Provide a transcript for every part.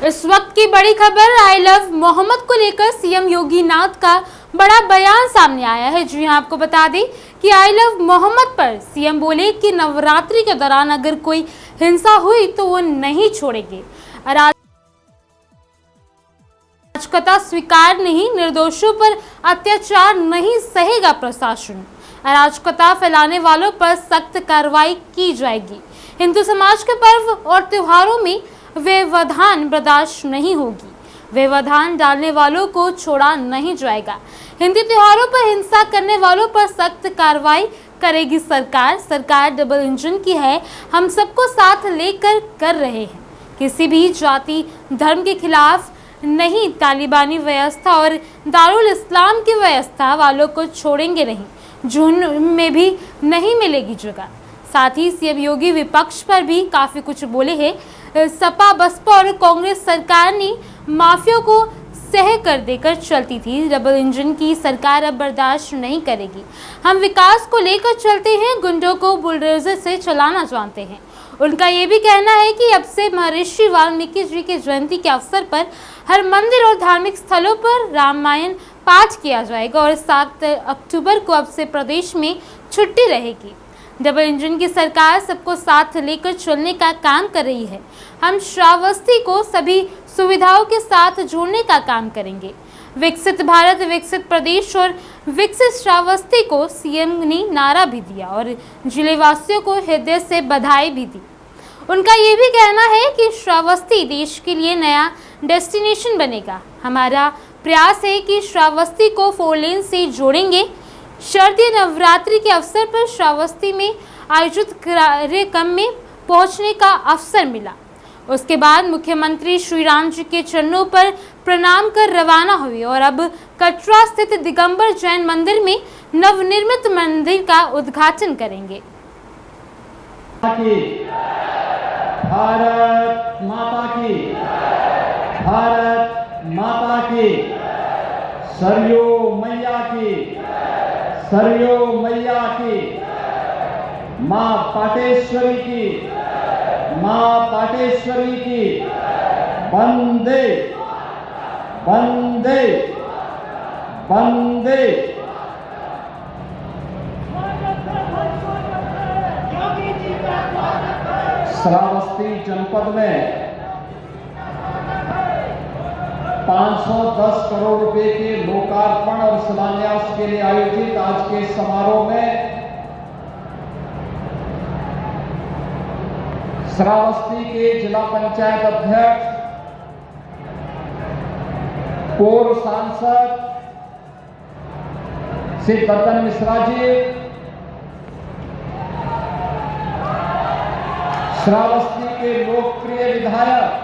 इस वक्त की बड़ी खबर आई लव मोहम्मद को लेकर सीएम योगी नाथ का बड़ा बयान सामने आया है। जी हां, आपको बता दें कि आई लव मोहम्मद पर सीएम बोले कि नवरात्रि के दौरान अगर कोई हिंसा हुई तो वो नहीं छोड़ेंगे। अराजकता स्वीकार नहीं, निर्दोषों पर अत्याचार नहीं सहेगा प्रशासन। अराजकता फैलाने वालों पर सख्त कार्रवाई की जाएगी। हिंदू समाज के पर्व और त्योहारों में व्यवधान बर्दाश्त नहीं होगी। व्यवधान डालने वालों को छोड़ा नहीं जाएगा। हिंदी त्योहारों पर हिंसा करने वालों पर सख्त कार्रवाई करेगी सरकार। सरकार डबल इंजन की है, हम सबको साथ लेकर कर रहे हैं। किसी भी जाति धर्म के खिलाफ नहीं, तालिबानी व्यवस्था और दारुल इस्लाम की व्यवस्था वालों को छोड़ेंगे नहीं, जुर्म में भी नहीं मिलेगी जगह। साथ ही सीएम योगी विपक्ष पर भी काफी कुछ बोले हैं। सपा बसपा और कांग्रेस सरकार ने माफिया को सह कर देकर चलती थी। डबल इंजन की सरकार अब बर्दाश्त नहीं करेगी। हम विकास को लेकर चलते हैं, गुंडों को बुलडोजर से चलाना जानते हैं। उनका ये भी कहना है कि अब से महर्षि वाल्मीकि जी की जयंती के अवसर पर हर मंदिर और धार्मिक स्थलों पर रामायण पाठ किया जाएगा और 7 अक्टूबर को अब से प्रदेश में छुट्टी रहेगी। डबल इंजन की सरकार सबको साथ लेकर चलने का काम कर रही है। हम श्रावस्ती को सभी सुविधाओं के साथ जोड़ने का काम करेंगे। विकसित भारत, विकसित प्रदेश और विकसित श्रावस्ती को सीएम ने नारा भी दिया और जिले वासियों को हृदय से बधाई भी दी। उनका ये भी कहना है कि श्रावस्ती देश के लिए नया डेस्टिनेशन बनेगा। हमारा प्रयास है कि श्रावस्ती को 4 लेन से जोड़ेंगे। शारदीय नवरात्रि के अवसर पर श्रावस्ती में आयोजित कार्यक्रम में पहुंचने का अवसर मिला। उसके बाद मुख्यमंत्री श्री राम जी के चरणों पर प्रणाम कर रवाना हुए और अब कटरा स्थित दिगंबर जैन मंदिर में नवनिर्मित मंदिर का उद्घाटन करेंगे। भारत माता की, भारत माता की, सरयू मैया की, सरयू मैया की, माँ पाटेश्वरी की, माँ पाटेश्वरी की, वंदे वंदे वंदे। श्रावस्ती जनपद में 510 करोड़ रुपए के लोकार्पण और शिलान्यास के लिए आयोजित आज के समारोह में श्रावस्ती के जिला पंचायत अध्यक्ष, पूर्व सांसद श्री दत्तन मिश्रा जी, श्रावस्ती के लोकप्रिय विधायक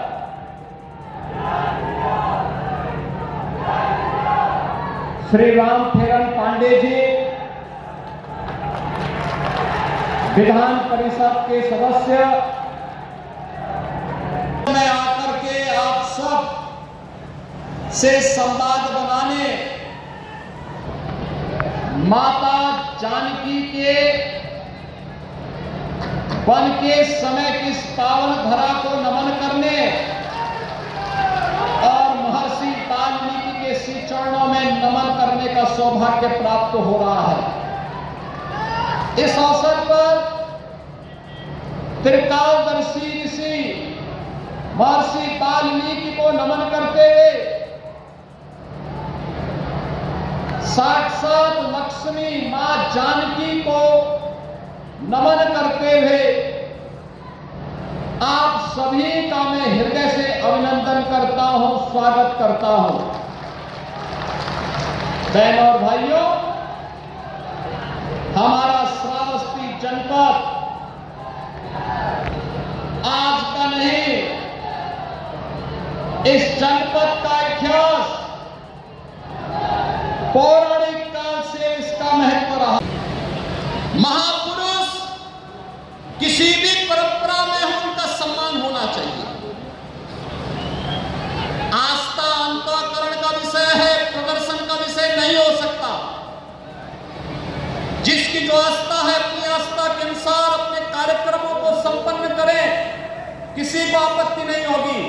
श्री रामफेरन पांडे जी, विधान परिषद के सदस्य में आकर के आप सब से संवाद बनाने माता जानकी के वन के समय की इस पावन धरा को नमन करने और महर्षि वाल्मीकि के श्री चरणों में नमन करने का सौभाग्य प्राप्त हो रहा है। इस अवसर पर त्रिकालदर्शी ऋषि महर्षि वाल्मीकि को नमन करते हुए साक्षात लक्ष्मी मां जानकी को नमन करते हुए आप सभी का मैं हृदय से अभिनंदन करता हूं, स्वागत करता हूं। बहनों और भाइयों, हमारा श्रावस्ती जनपद आज का नहीं, इस जनपद का इतिहास पौराणिक काल से इसका महत्व रहा। महापुरुष किसी भी परंपरा में हो, उनका सम्मान होना चाहिए। आस्था अंतःकरण का विषय है, प्रदर्शन का विषय नहीं हो सकता। जिसकी जो आस्था है अपनी आस्था के अनुसार अपने कार्यक्रमों को संपन्न करें, किसी को आपत्ति नहीं होगी।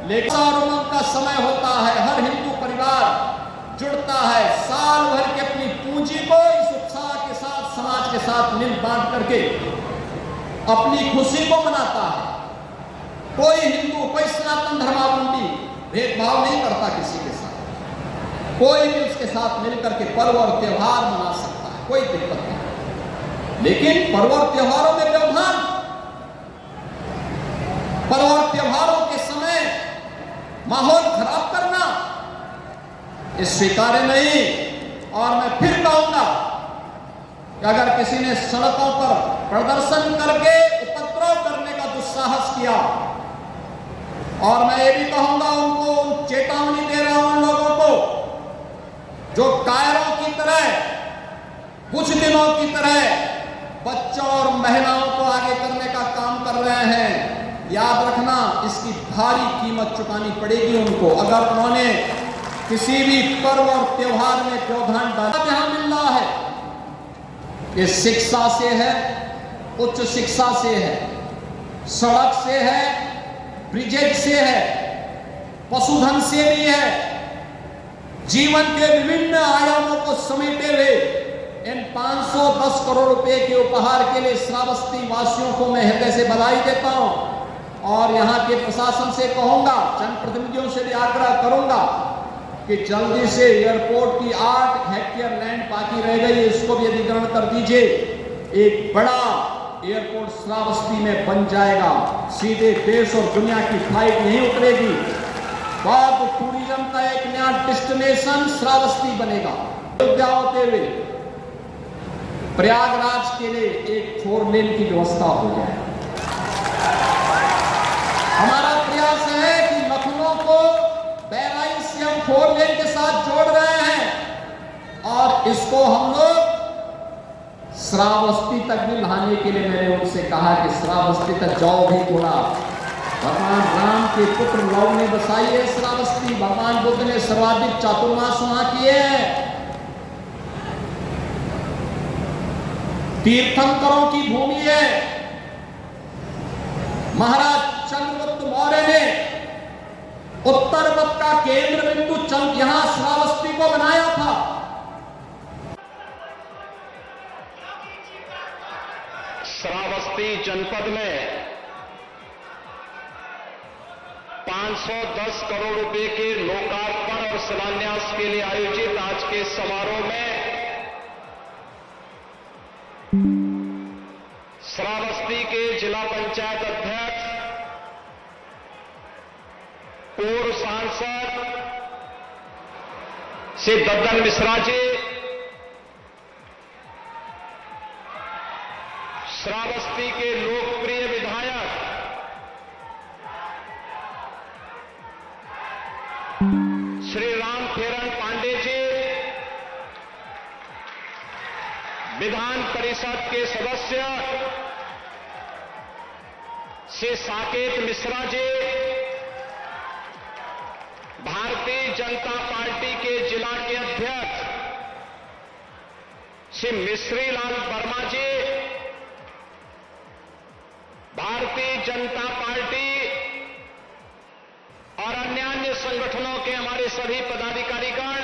लेकिन और उमंग का समय होता है, हर हिंदू परिवार जुड़ता है, साल भर की अपनी पूंजी को इस उत्साह के साथ समाज के साथ मिल बांट करके अपनी खुशी को मनाता है। कोई हिंदू, कोई सनातन धर्मावलंबी भेदभाव नहीं करता किसी के साथ, कोई भी उसके साथ मिलकर के पर्व और त्योहार मना सकता है, कोई दिक्कत नहीं। लेकिन पर्व और त्योहारों में व्यवधान, पर्व और त्योहारों के समय माहौल खराब करना ये स्वीकार्य नहीं। और मैं फिर कहूंगा कि अगर किसी ने सड़कों पर प्रदर्शन करके उपद्रव करने का दुस्साहस किया, और मैं ये भी कहूंगा उनको, चेतावनी दे रहा हूं उन लोगों को जो कायरों की तरह कुछ दिनों की तरह बच्चों और महिलाओं को आगे करने का काम कर रहे हैं, याद रखना इसकी भारी कीमत चुकानी पड़ेगी उनको, अगर उन्होंने किसी भी पर्व और त्योहार में व्यवधान डाला। जहां मिल रहा है ये शिक्षा से है, उच्च शिक्षा से है, सड़क से है, ब्रिजेज से है, पशुधन से भी है। जीवन के विभिन्न आयामों को समेटे हुए इन 510 करोड़ रुपए के उपहार के लिए श्रावस्ती वासियों को मैं हृदय से बधाई देता हूं, और यहां के प्रशासन से कहूंगा, जनप्रतिनिधियों से भी आग्रह करूंगा कि जल्दी से एयरपोर्ट की 8 हेक्टेयर लैंड बाकी रह गई है, इसको भी अधिग्रहण कर दीजिए। एक बड़ा एयरपोर्ट श्रावस्ती में बन जाएगा, सीधे देश और दुनिया की फ्लाइट यहीं उतरेगी। बौद्ध टूरिज्म का एक नया डेस्टिनेशन श्रावस्ती बनेगा। अयोध्या होते हुए प्रयागराज के लिए एक 4 लेन की व्यवस्था हो जाए। हमारा प्रयास है कि लखनऊ को बहराइच से हम 4 लेन के साथ जोड़ रहे हैं, और इसको हम लोग श्रावस्ती तक भी लाने के लिए मैंने उनसे कहा कि श्रावस्ती तक जाओ भी थोड़ा। भगवान राम के पुत्र लव ने बसाई है श्रावस्ती, भगवान बुद्ध ने सर्वाधिक चातुर्मास वहां किए हैं, तीर्थंकरों की भूमि है। महाराज चंद्रगुप्त मौर्य ने उत्तरवत का केंद्र बिंदु यहां श्रावस्ती को बनाया था। श्रावस्ती जनपद में 510 करोड़ रुपए के लोकार्पण और शिलान्यास के लिए आयोजित आज के समारोह में श्रावस्ती के जिला पंचायत अध्यक्ष, पूर्व सांसद श्री दद्दन मिश्रा जी, श्रावस्ती के लोकप्रिय विधायक श्री रामखेरण पांडे जी, विधान परिषद के सदस्य श्री साकेत मिश्रा जी, भारतीय जनता पार्टी के जिला के अध्यक्ष श्री मिश्री लाल वर्मा जी, भारतीय जनता पार्टी और अन्य संगठनों के हमारे सभी पदाधिकारीगण,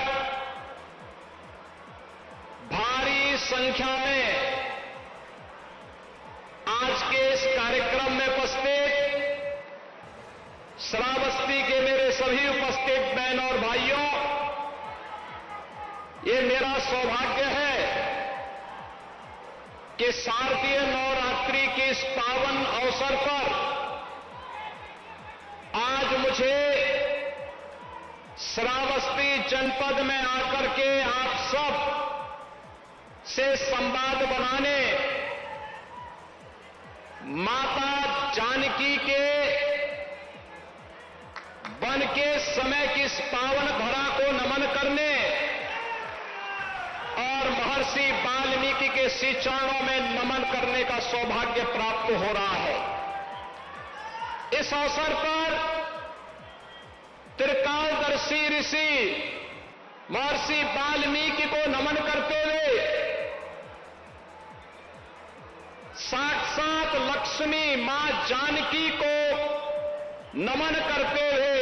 भारी संख्या में आज के इस कार्यक्रम में उपस्थित श्रावस्ती के मेरे सभी उपस्थित बहन और भाइयों, ये मेरा सौभाग्य है कि शारदीय नवरात्रि के इस पावन अवसर पर आज मुझे श्रावस्ती जनपद में आकर के आप सब से संवाद बनाने, माता जानकी के वन के समय की इस पावन धरा को नमन करने और महर्षि वाल्मीकि के श्री चरणों में नमन करने का सौभाग्य प्राप्त हो रहा है। इस अवसर पर त्रिकालदर्शी ऋषि महर्षि वाल्मीकि को नमन करते हुए साक्षात लक्ष्मी मां जानकी को नमन करते हुए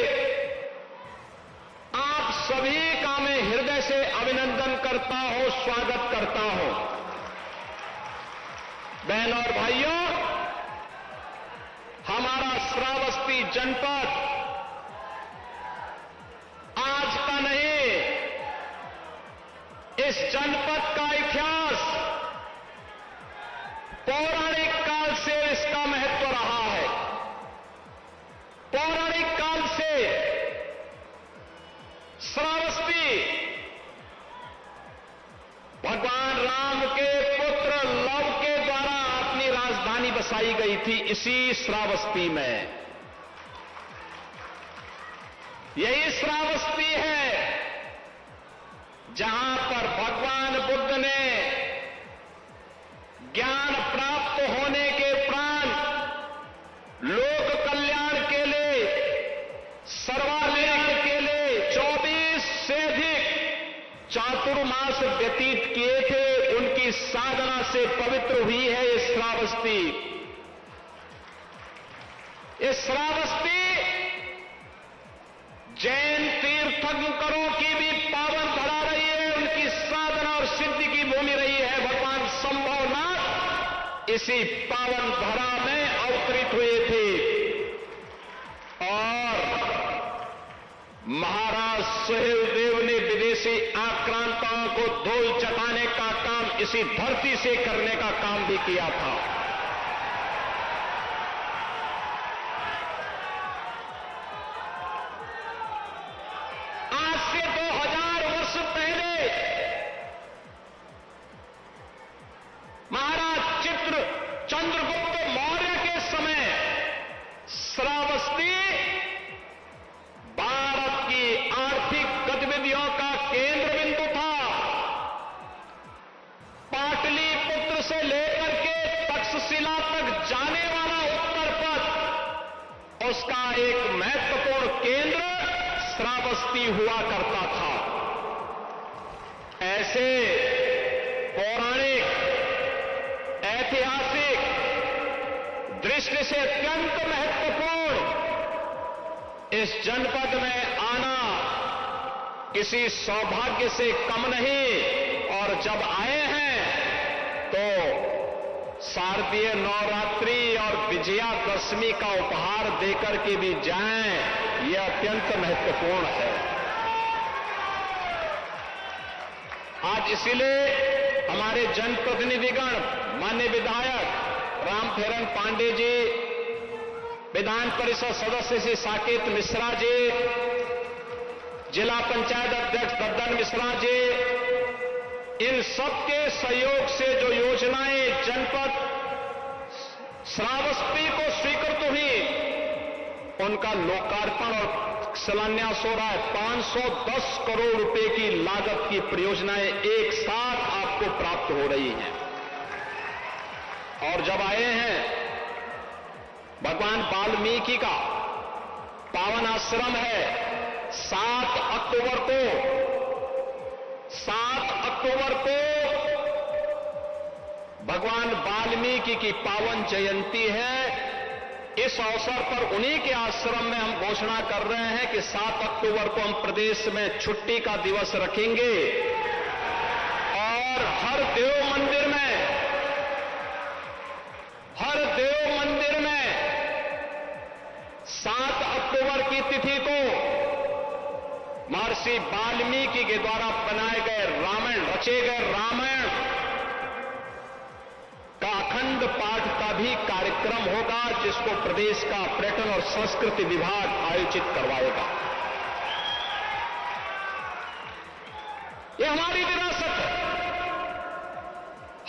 आप सभी का मैं हृदय से अभिनंदन करता हूं, स्वागत करता हूं। बहन और भाइयों, हमारा श्रावस्ती जनपद आज का नहीं, इस जनपद का इतिहास पौराणिक काल से इसका महत्व रहा है। पौराणिक काल से श्रावस्ती भगवान राम के पुत्र लव के द्वारा अपनी राजधानी बसाई गई थी इसी श्रावस्ती में। यही श्रावस्ती है जहां पर भगवान बुद्ध ने ज्ञान प्राप्त होने के उपरांत लोक कल्याण के लिए, सर्वालेख के लिए 24 से अधिक चातुर्मास व्यतीत किए थे। उनकी साधना से पवित्र हुई है ये श्रावस्ती। ये श्रावस्ती जैन तीर्थंकरों की भी पावन धरा रही है, उनकी साधना और सिद्धि की भूमि रही है। भगवान संभवनाथ इसी पावन धरा में अवतरित हुए थे और महाराज सुहेलदेव ने विदेशी आक्रांताओं को धूल चटाने का काम इसी धरती से करने का काम भी किया था। आज से 2000 वर्ष पहले महाराज चंद्रगुप्त मौर्य के समय श्रावस्ती भारत की आर्थिक गतिविधियों का केंद्र बिंदु था। पाटलिपुत्र से लेकर के तक्षशिला तक जाने वाला उत्तर पथ, उसका एक महत्वपूर्ण केंद्र श्रावस्ती हुआ करता था। ऐसे पौराणिक ऐतिहासिक दृष्टि से अत्यंत महत्वपूर्ण इस जनपद में आना किसी सौभाग्य से कम नहीं। और जब आए हैं तो शारदीय नवरात्रि और विजयादशमी का उपहार देकर के भी जाएं, यह अत्यंत महत्वपूर्ण है। आज इसलिए हमारे जनप्रतिनिधिगण, माननीय विधायक रामफेरन पांडे जी, विधान परिषद सदस्य श्री साकेत मिश्रा जी, जिला पंचायत अध्यक्ष दद्दन मिश्रा जी, इन सबके सहयोग से जो योजनाएं जनपद श्रावस्ती को स्वीकृत हुई, उनका लोकार्पण और शिलान्यास हो रहा है। 510 करोड़ रुपए की लागत की परियोजनाएं एक साथ आपको प्राप्त हो रही हैं। और जब आए हैं भगवान वाल्मीकि का पावन आश्रम है, 7 अक्टूबर को भगवान वाल्मीकि की पावन जयंती है। इस अवसर पर उन्हीं के आश्रम में हम घोषणा कर रहे हैं कि 7 अक्टूबर को हम प्रदेश में छुट्टी का दिवस रखेंगे और हर देव मंदिर में 7 अक्टूबर की तिथि को महर्षि वाल्मीकि के द्वारा बनाए गए रामायण, रचे गए रामायण का अखंड पाठ का भी कार्यक्रम होगा, जिसको प्रदेश का पर्यटन और संस्कृति विभाग आयोजित करवाएगा। यह हमारी विरासत है।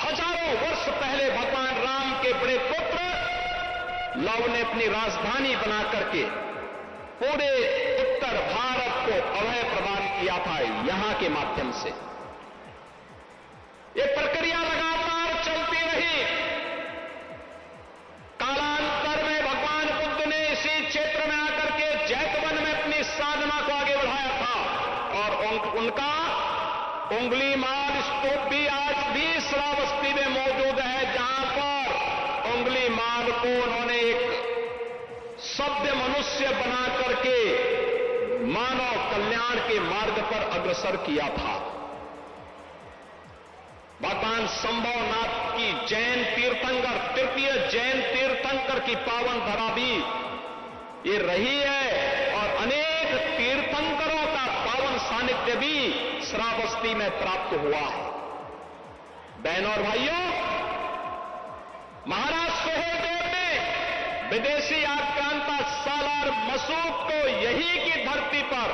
हजारों वर्ष पहले भगवान राम के बड़े पुत्र लव ने अपनी राजधानी बना करके पूरे उत्तर भारत को अभय प्रदान किया था यहां के माध्यम से। यह प्रक्रिया लगातार चलती रही। कालांतर में भगवान बुद्ध ने इसी क्षेत्र में आकर के जैतवन में अपनी साधना को आगे बढ़ाया था और उनका उंगली माल स्तूप भी आज भी श्रावस्ती में मौजूद है, जहां पर उंगली माल को उन्होंने एक सभ्य मनुष्य बना करके मानव कल्याण के मार्ग पर अग्रसर किया था। भगवान संभवनाथ की जैन तीर्थंकर, तृतीय जैन तीर्थंकर की पावन धरा भी ये रही है और अनेक तीर्थंकरों का पावन सानिध्य भी श्रावस्ती में प्राप्त हुआ है। बहनों और भाइयों, महाराज सोहेलदेव ने विदेशी आक्रांता सालार मसूद को यही की धरती पर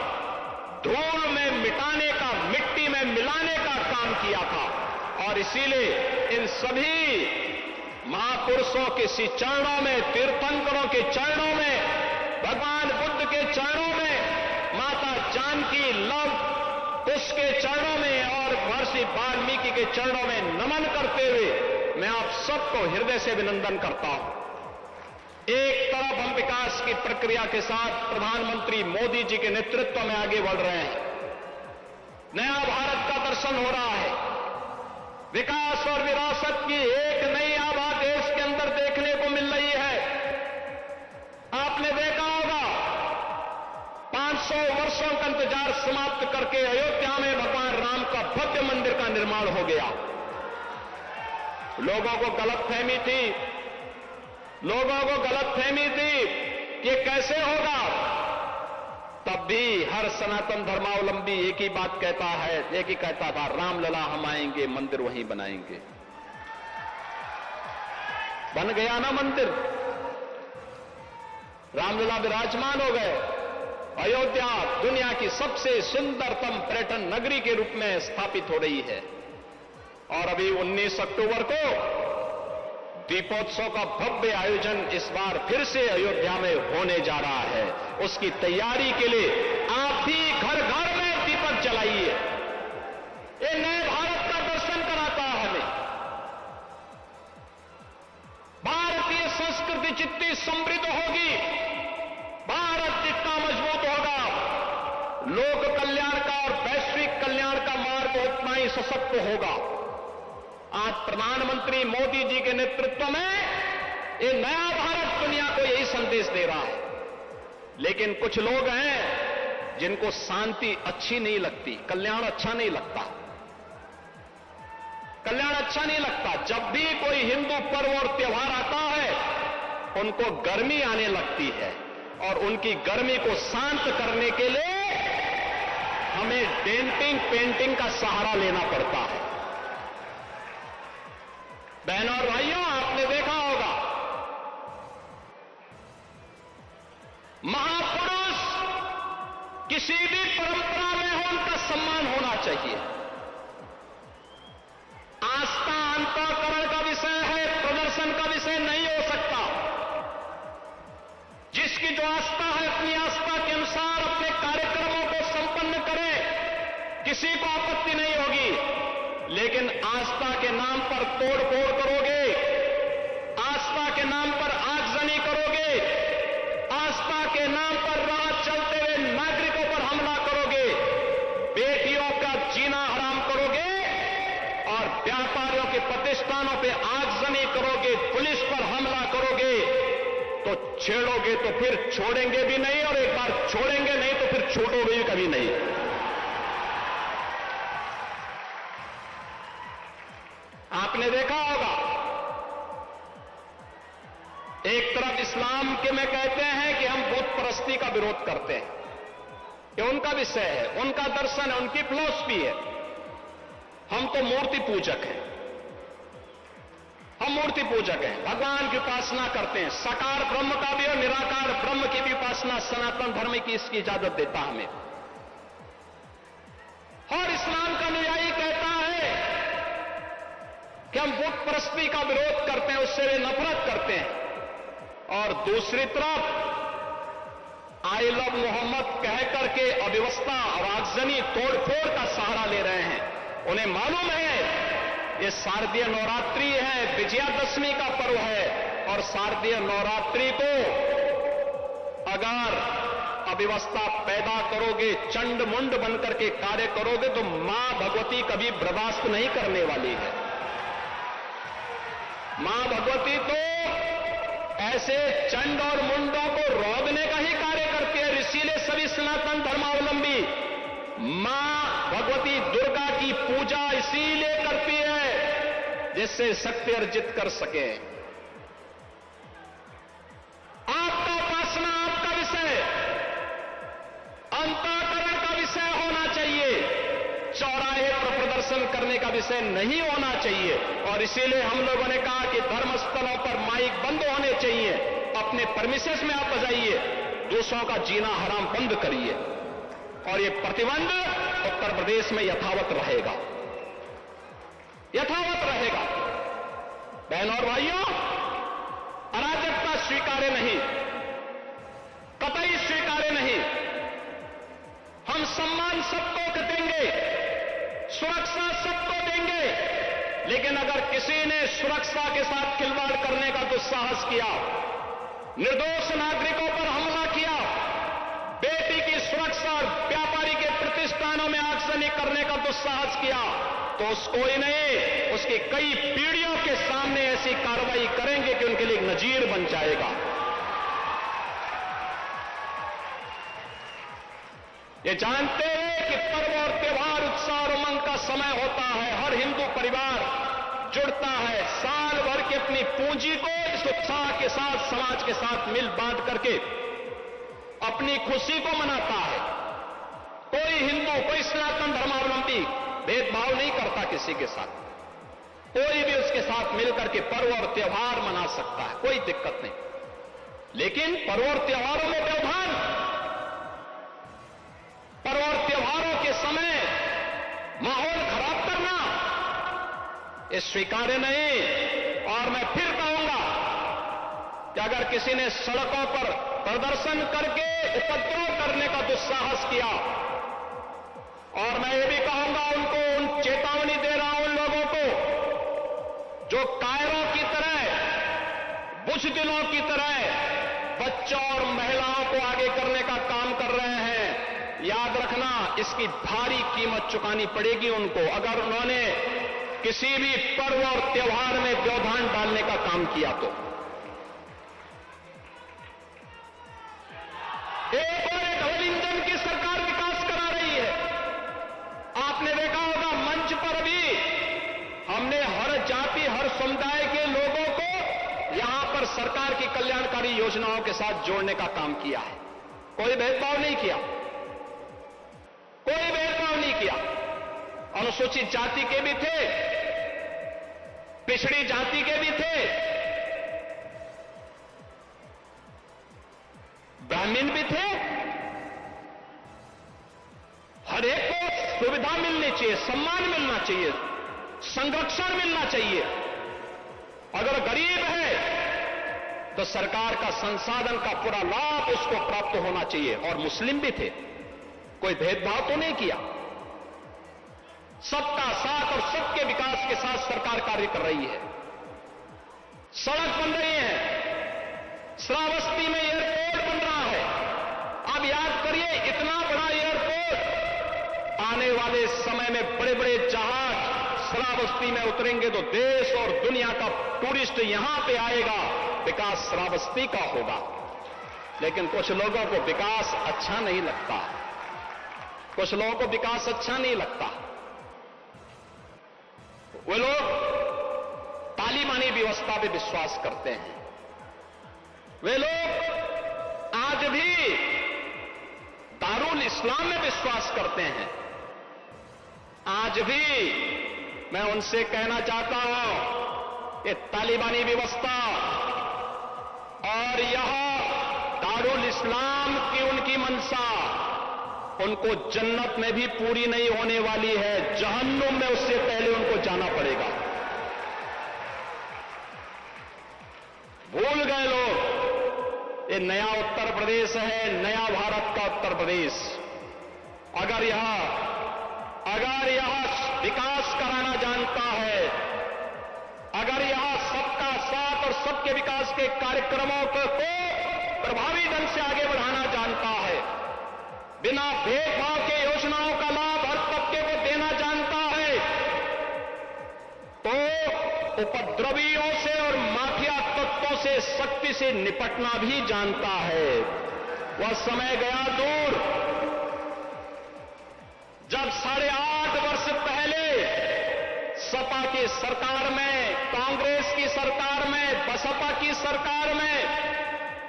धूल में मिटाने का, मिट्टी में मिलाने का काम किया था और इसीलिए इन सभी महापुरुषों के श्री चरणों में, तीर्थंकरों के चरणों में, भगवान बुद्ध के चरणों में, माता जानकी, लव उसके चरणों में और महर्षि वाल्मीकि के चरणों में नमन करते हुए मैं आप सबको हृदय से अभिनंदन करता हूं। एक तरफ हम विकास की प्रक्रिया के साथ प्रधानमंत्री मोदी जी के नेतृत्व में आगे बढ़ रहे हैं, नया भारत का दर्शन हो रहा है, विकास और विरासत की एक नई आभा देश के अंदर देखने को मिल रही है। आपने देखा होगा 500 वर्षों का इंतजार समाप्त करके अयोध्या में भगवान राम का भव्य मंदिर का निर्माण हो गया। लोगों को गलतफहमी थी कि ये कैसे होगा, तब भी हर सनातन धर्मावलंबी एक ही बात कहता है, एक ही कहता था, रामलला हम आएंगे, मंदिर वहीं बनाएंगे। बन गया ना मंदिर, रामलला विराजमान हो गए। अयोध्या दुनिया की सबसे सुंदरतम पर्यटन नगरी के रूप में स्थापित हो रही है और अभी 19 अक्टूबर को दीपोत्सव का भव्य आयोजन इस बार फिर से अयोध्या में होने जा रहा है। उसकी तैयारी के लिए आप भी घर घर में दीपक जलाइए। ये नए भारत का दर्शन कराता है हमें। भारतीय संस्कृति जितनी समृद्ध होगी, भारत जितना मजबूत होगा, लोक कल्याण का और वैश्विक कल्याण का मार्ग उतना ही सशक्त होगा। आज प्रधानमंत्री मोदी जी के नेतृत्व में ये नया भारत दुनिया को यही संदेश दे रहा है। लेकिन कुछ लोग हैं जिनको शांति अच्छी नहीं लगती, कल्याण अच्छा नहीं लगता, कल्याण अच्छा नहीं लगता। जब भी कोई हिंदू पर्व और त्योहार आता है उनको गर्मी आने लगती है और उनकी गर्मी को शांत करने के लिए हमें डेंटिंग, पेंटिंग का सहारा लेना पड़ता है। बहनों और भाइयों, आपने देखा होगा महापुरुष किसी भी परंपरा में हो उनका सम्मान होना चाहिए। आस्था अंतःकरण का विषय है, प्रदर्शन का विषय नहीं हो सकता। जिसकी जो आस्था है अपनी आस्था के अनुसार अपने कार्यक्रमों को संपन्न करे, किसी को आपत्ति नहीं होगी। लेकिन आस्था के नाम पर तोड़फोड़ करोगे, आस्था के नाम पर आगजनी करोगे, आस्था के नाम पर राह चलते हुए नागरिकों पर हमला करोगे, बेटियों का जीना हराम करोगे और व्यापारियों के प्रतिष्ठानों पे आगजनी करोगे, पुलिस पर हमला करोगे, तो छेड़ोगे तो फिर छोड़ेंगे भी नहीं और एक बार छोड़ेंगे नहीं तो फिर छोड़ोगे भी कभी नहीं। आपने देखा होगा एक तरफ इस्लाम के में कहते हैं कि हम बुत परस्ती का विरोध करते हैं, ये उनका विषय है, उनका दर्शन है, उनकी फिलॉसफी है। हम तो मूर्ति पूजक हैं, हम मूर्ति पूजक हैं, भगवान की उपासना करते हैं। साकार ब्रह्म का भी और निराकार ब्रह्म की भी उपासना सनातन धर्म की इसकी इजाजत देता हमें। और इस्लाम का अनुयायी कहता है कि हम बुत परस्ती का विरोध करते हैं, उससे वे नफरत करते हैं। और दूसरी तरफ आई लव मोहम्मद कह करके अव्यवस्था और आगजनी तोड़फोड़ का सहारा ले रहे हैं। उन्हें मालूम है ये शारदीय नवरात्रि है, विजयादशमी का पर्व है और शारदीय नवरात्रि को अगर अव्यवस्था पैदा करोगे, चंड मुंड बनकर के कार्य करोगे तो मां भगवती कभी बर्दाश्त नहीं करने वाली है। मां भगवती तो ऐसे चंड और मुंडों को रोकने का ही कार्य करती है। इसीलिए सभी सनातन धर्मावलंबी मां भगवती दुर्गा की पूजा इसीलिए करती है जिससे शक्ति अर्जित कर सके। आपका उपासना आपका विषय, अंतःकरण का विषय होना चाहिए, चौराहे पर प्रदर्शन करने का विषय नहीं होना चाहिए। और इसीलिए हम लोगों ने कहा कि धर्मस्थलों पर माइक बंद होने चाहिए, अपने परमिशंस में आप बजाइए, दूसरों का जीना हराम बंद करिए। और ये प्रतिबंध उत्तर प्रदेश में यथावत रहेगा, यथावत रहेगा। बहनों और भाइयों, अराजकता स्वीकार्य नहीं, कतई स्वीकार्य नहीं। हम सम्मान सबको देंगे, सुरक्षा सबको देंगे, लेकिन अगर किसी ने सुरक्षा के साथ खिलवाड़ करने का दुस्साहस किया, निर्दोष नागरिकों पर हमला किया, बेटी की सुरक्षा और व्यापारी के प्रतिष्ठानों में आगजनी करने का दुस्साहस किया, तो उसको ही नहीं, उसकी कई पीढ़ियों के सामने ऐसी कार्रवाई करेंगे कि उनके लिए एक नजीर बन जाएगा। ये जानते हैं कि पर्व और त्योहार, उत्साह और उमंग का समय होता है। हर हिंदू परिवार जुड़ता है, साल भर की अपनी पूंजी को इस उत्साह के साथ, समाज के साथ मिल बांट करके अपनी खुशी को मनाता है। कोई हिंदू, कोई सनातन धर्मावलंबी भेदभाव नहीं करता किसी के साथ, कोई भी उसके साथ मिलकर के पर्व और त्योहार मना सकता है, कोई दिक्कत नहीं। लेकिन पर्व और त्योहारों में व्यवधान, पर्व और त्योहारों के समय माहौल खराब करना, ये स्वीकार्य नहीं। और मैं फिर कहूंगा कि अगर किसी ने सड़कों पर प्रदर्शन करके उपद्रव करने का दुस्साहस किया, और मैं ये भी कहूंगा उनको, उन चेतावनी दे रहा हूं उन लोगों को जो कायरों की तरह, बुज़दिलों की तरह बच्चों और महिलाओं को आगे करने का काम कर रहे हैं। याद रखना, इसकी भारी कीमत चुकानी पड़ेगी उनको, अगर उन्होंने किसी भी पर्व और त्योहार में व्यवधान डालने का काम किया तो। एक और एक डबल इंजन की सरकार विकास करा रही है। आपने देखा होगा मंच पर भी हमने हर जाति, हर समुदाय के लोगों को यहां पर सरकार की कल्याणकारी योजनाओं के साथ जोड़ने का काम किया है। कोई भेदभाव नहीं किया, कोई भेदभाव नहीं किया। अनुसूचित जाति के भी थे, पिछड़ी जाति के भी थे, ब्राह्मण भी थे। हर एक को सुविधा मिलनी चाहिए, सम्मान मिलना चाहिए, संरक्षण मिलना चाहिए। अगर गरीब है तो सरकार का संसाधन का पूरा लाभ उसको प्राप्त होना चाहिए। और मुस्लिम भी थे, कोई भेदभाव तो नहीं किया। सबका साथ और सबके विकास के साथ सरकार कार्य कर रही है। सड़क बन रही है, श्रावस्ती में एयरपोर्ट बन रहा है। अब याद करिए, इतना बड़ा एयरपोर्ट, आने वाले समय में बड़े बड़े जहाज श्रावस्ती में उतरेंगे तो देश और दुनिया का टूरिस्ट यहां पे आएगा, विकास श्रावस्ती का होगा। लेकिन कुछ लोगों को विकास अच्छा नहीं लगता, कुछ लोगों को विकास अच्छा नहीं लगता। वे लोग तालिबानी व्यवस्था पे विश्वास करते हैं। वे लोग आज भी दारुल इस्लाम में विश्वास करते हैं। आज भी मैं उनसे कहना चाहता हूं, ये तालिबानी व्यवस्था और यह दारुल इस्लाम की उनकी मंशा उनको जन्नत में भी पूरी नहीं होने वाली है, जहन्नुम में उससे पहले उनको जाना पड़ेगा। भूल गए लोग, ये नया उत्तर प्रदेश है, नया भारत का उत्तर प्रदेश। अगर यह विकास कराना जानता है, अगर यह सबका साथ और सबके विकास के कार्यक्रमों को प्रभावी ढंग से आगे बढ़ाना जानता है, बिना भेदभाव के योजनाओं का लाभ हर तबके को देना जानता है, तो उपद्रवियों से और माफिया तत्वों से सख्ती से निपटना भी जानता है। वह समय गया दूर जब 8.5 वर्ष पहले सपा की सरकार में, कांग्रेस की सरकार में, बसपा की सरकार में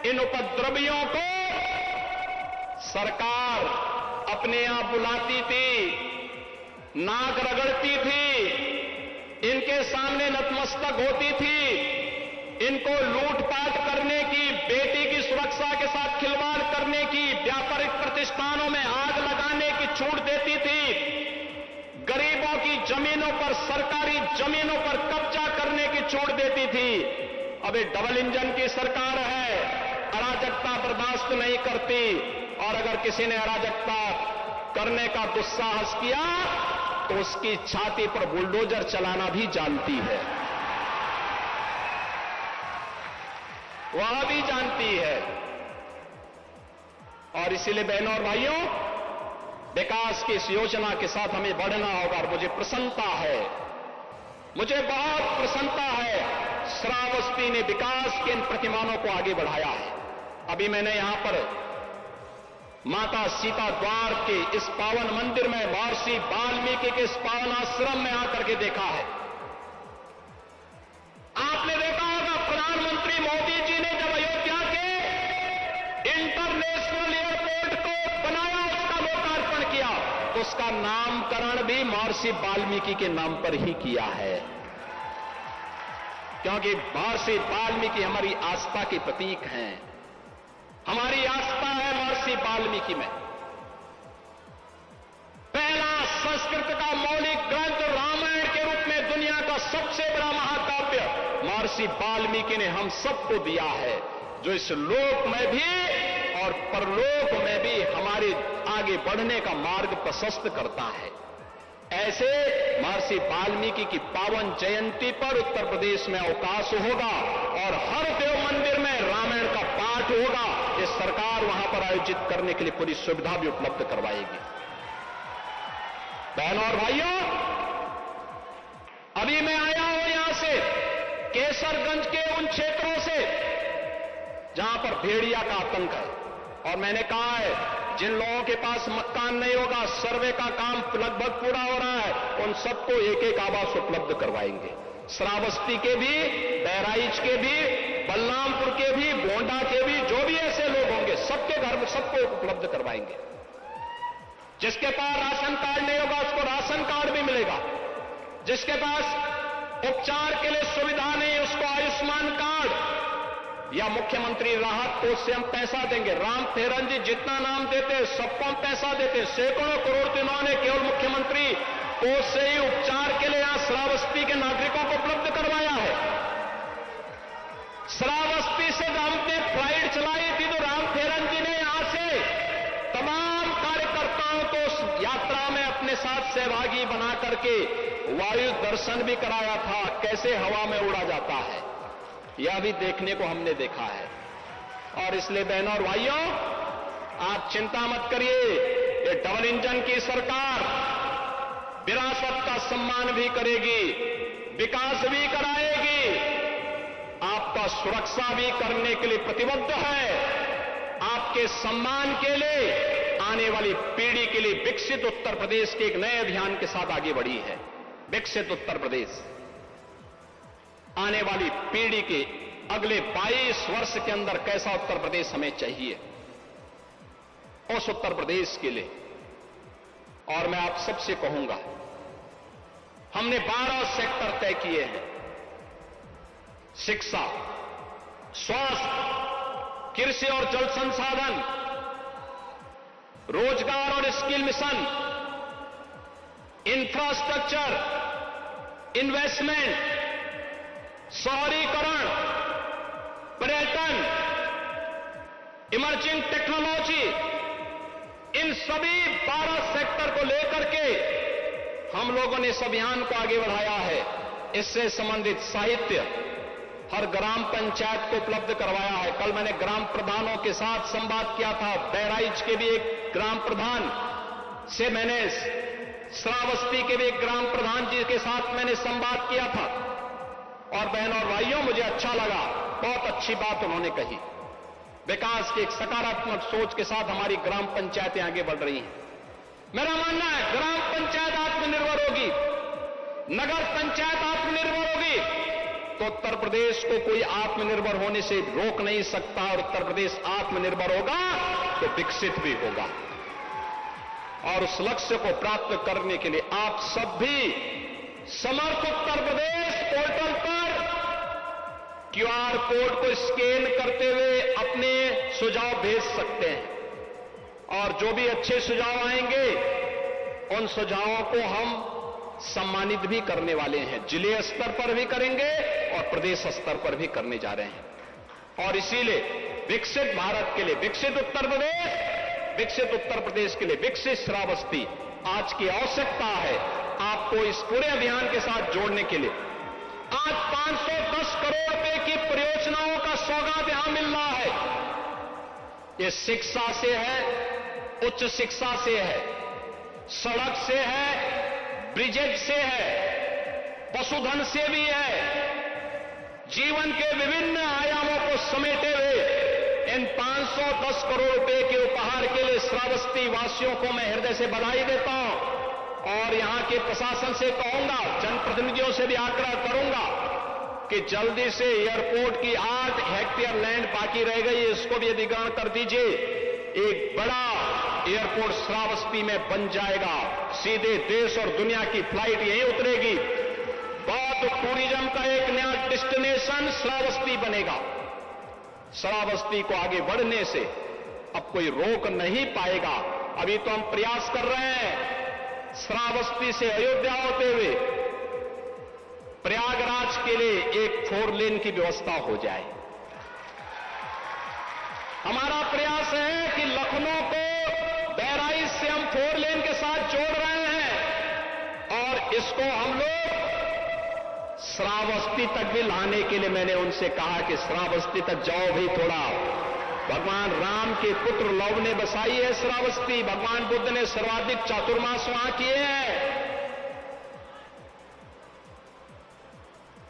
इन उपद्रवियों को सरकार अपने यहां बुलाती थी, नाक रगड़ती थी, इनके सामने नतमस्तक होती थी, इनको लूटपाट करने की, बेटी की सुरक्षा के साथ खिलवाड़ करने की, व्यापारिक प्रतिष्ठानों में आग लगाने की छूट देती थी, गरीबों की जमीनों पर, सरकारी जमीनों पर कब्जा करने की छूट देती थी। अब ये डबल इंजन की सरकार है, अराजकता बर्दाश्त नहीं करती, और अगर किसी ने अराजकता करने का दुस्साहस किया तो उसकी छाती पर बुलडोजर चलाना भी जानती है, वह भी जानती है। और इसीलिए बहनों और भाइयों, विकास की इस योजना के साथ हमें बढ़ना होगा। और मुझे प्रसन्नता है, मुझे बहुत प्रसन्नता है, श्रावस्ती ने विकास के इन प्रतिमानों को आगे बढ़ाया है। अभी मैंने यहां पर माता सीता द्वार के इस पावन मंदिर में, महर्षि वाल्मीकि के इस पावन आश्रम में आकर के देखा है। आपने देखा होगा प्रधानमंत्री मोदी जी ने जब अयोध्या के इंटरनेशनल एयरपोर्ट को बनाया, उसका लोकार्पण किया, तो उसका नामकरण भी महर्षि वाल्मीकि के नाम पर ही किया है, क्योंकि महर्षि वाल्मीकि हमारी आस्था के प्रतीक हैं। हमारी आस्था है महर्षि वाल्मीकि में। पहला संस्कृत का मौलिक ग्रंथ रामायण के रूप में दुनिया का सबसे बड़ा महाकाव्य महर्षि वाल्मीकि ने हम सबको दिया है, जो इस लोक में भी और परलोक में भी हमारे आगे बढ़ने का मार्ग प्रशस्त करता है। ऐसे महर्षि वाल्मीकि की पावन जयंती पर उत्तर प्रदेश में अवकाश होगा और हर देव मंदिर में रामायण का पाठ होगा। ये सरकार वहां पर आयोजित करने के लिए पूरी सुविधा भी उपलब्ध करवाएगी। बहनों और भाइयों, अभी मैं आया हूं यहां से केसरगंज के उन क्षेत्रों से जहां पर भेड़िया का आतंक है, और मैंने कहा है जिन लोगों के पास मकान नहीं होगा, सर्वे का काम लगभग पूरा हो रहा है, उन सबको एक एक आवास उपलब्ध करवाएंगे। श्रावस्ती के भी, बहराइच के भी, बलरामपुर के भी, गोंडा के भी, जो भी ऐसे लोग होंगे सबके घर में सबको उपलब्ध करवाएंगे। जिसके पास राशन कार्ड नहीं होगा उसको राशन कार्ड भी मिलेगा, जिसके पास उपचार के लिए सुविधा नहीं उसको आयुष्मान कार्ड या मुख्यमंत्री राहत कोष से हम पैसा देंगे। राम फेरन जी जितना नाम देते सबको हम पैसा देते, सैकड़ों करोड़ तो इन्होंने केवल मुख्यमंत्री कोष से ही उपचार के लिए यहां श्रावस्ती के नागरिकों को उपलब्ध करवाया है। श्रावस्ती से हमने फ्लाइट चलाई थी तो राम फेरन जी ने यहां से तमाम कार्यकर्ताओं को उस यात्रा में अपने साथ सहभागी बना करके वायु दर्शन भी कराया था, कैसे हवा में उड़ा जाता है, यह भी देखने को हमने देखा है। और इसलिए बहनों और भाइयों, आप चिंता मत करिए, ये डबल इंजन की सरकार विरासत का सम्मान भी करेगी, विकास भी कराएगी, आपका सुरक्षा भी करने के लिए प्रतिबद्ध है, आपके सम्मान के लिए, आने वाली पीढ़ी के लिए विकसित उत्तर प्रदेश के एक नए अभियान के साथ आगे बढ़ी है। विकसित उत्तर प्रदेश आने वाली पीढ़ी के अगले 22 वर्ष के अंदर कैसा उत्तर प्रदेश हमें चाहिए, उस उत्तर प्रदेश के लिए। और मैं आप सबसे कहूंगा, हमने 12 सेक्टर तय किए हैं, शिक्षा, स्वास्थ्य, कृषि और जल संसाधन, रोजगार और स्किल मिशन, इंफ्रास्ट्रक्चर, इन्वेस्टमेंट, शहरीकरण, पर्यटन, इमर्जिंग टेक्नोलॉजी, इन सभी 12 सेक्टर को लेकर के हम लोगों ने इस अभियान को आगे बढ़ाया है। इससे संबंधित साहित्य हर ग्राम पंचायत को उपलब्ध करवाया है। कल मैंने ग्राम प्रधानों के साथ संवाद किया था, बहराइच के भी एक ग्राम प्रधान से मैंने, श्रावस्ती के भी एक ग्राम प्रधान जी के साथ मैंने संवाद किया था। और बहन और भाइयों, मुझे अच्छा लगा, बहुत अच्छी बात उन्होंने कही। विकास की एक सकारात्मक सोच के साथ हमारी ग्राम पंचायतें आगे बढ़ रही हैं। मेरा मानना है ग्राम पंचायत आत्मनिर्भर होगी, नगर पंचायत आत्मनिर्भर होगी, तो उत्तर प्रदेश को कोई आत्मनिर्भर होने से रोक नहीं सकता। और उत्तर प्रदेश आत्मनिर्भर होगा तो विकसित भी होगा। और उस लक्ष्य को प्राप्त करने के लिए आप सब भी समर्थ उत्तर प्रदेश पोर्टल पर क्यूआर कोड को स्कैन करते हुए अपने सुझाव भेज सकते हैं। और जो भी अच्छे सुझाव आएंगे उन सुझावों को हम सम्मानित भी करने वाले हैं, जिले स्तर पर भी करेंगे और प्रदेश स्तर पर भी करने जा रहे हैं। और इसीलिए विकसित भारत के लिए विकसित उत्तर प्रदेश, विकसित उत्तर प्रदेश के लिए विकसित श्रावस्ती आज की आवश्यकता है आपको इस पूरे अभियान के साथ जोड़ने के लिए। आज 510 करोड़ रुपए की परियोजनाओं का सौगात यहां मिल रहा है। ये शिक्षा से है, उच्च शिक्षा से है, सड़क से है, ब्रिजेज से है, पशुधन से भी है। जीवन के विभिन्न आयामों को समेटे हुए इन 510 करोड़ रुपए के उपहार के लिए श्रावस्ती वासियों को मैं हृदय से बधाई देता हूं। और यहां के प्रशासन से कहूंगा, जनप्रतिनिधियों से भी आग्रह करूंगा कि जल्दी से एयरपोर्ट की 8 हेक्टेयर लैंड बाकी रह गई, इसको भी अधिग्रहण कर दीजिए। एक बड़ा एयरपोर्ट श्रावस्ती में बन जाएगा, सीधे देश और दुनिया की फ्लाइट यहीं उतरेगी। बौद्ध टूरिज्म का एक नया डेस्टिनेशन श्रावस्ती बनेगा। श्रावस्ती को आगे बढ़ने से अब कोई रोक नहीं पाएगा। अभी तो हम प्रयास कर रहे हैं श्रावस्ती से अयोध्या होते हुए प्रयागराज के लिए एक 4 लेन की व्यवस्था हो जाए। हमारा प्रयास है कि लखनऊ को बहराइच से हम 4 लेन के साथ जोड़ रहे हैं और इसको हम लोग श्रावस्ती तक भी लाने के लिए मैंने उनसे कहा कि श्रावस्ती तक जाओ भी थोड़ा। भगवान राम के पुत्र लव ने बसाई है श्रावस्ती, भगवान बुद्ध ने सर्वाधिक चातुर्मास वहां किए हैं।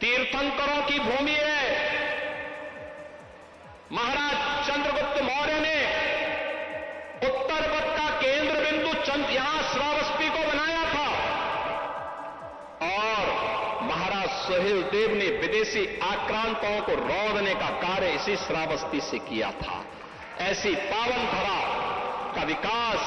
तीर्थंकरों की भूमि है। महाराज चंद्रगुप्त मौर्य ने उत्तर पथ का केंद्र बिंदु यहां श्रावस्ती को बनाया था और महाराज सुहेल देव ने विदेशी आक्रांताओं को रौंदने का कार्य इसी श्रावस्ती से किया था। ऐसी पावन धरा का विकास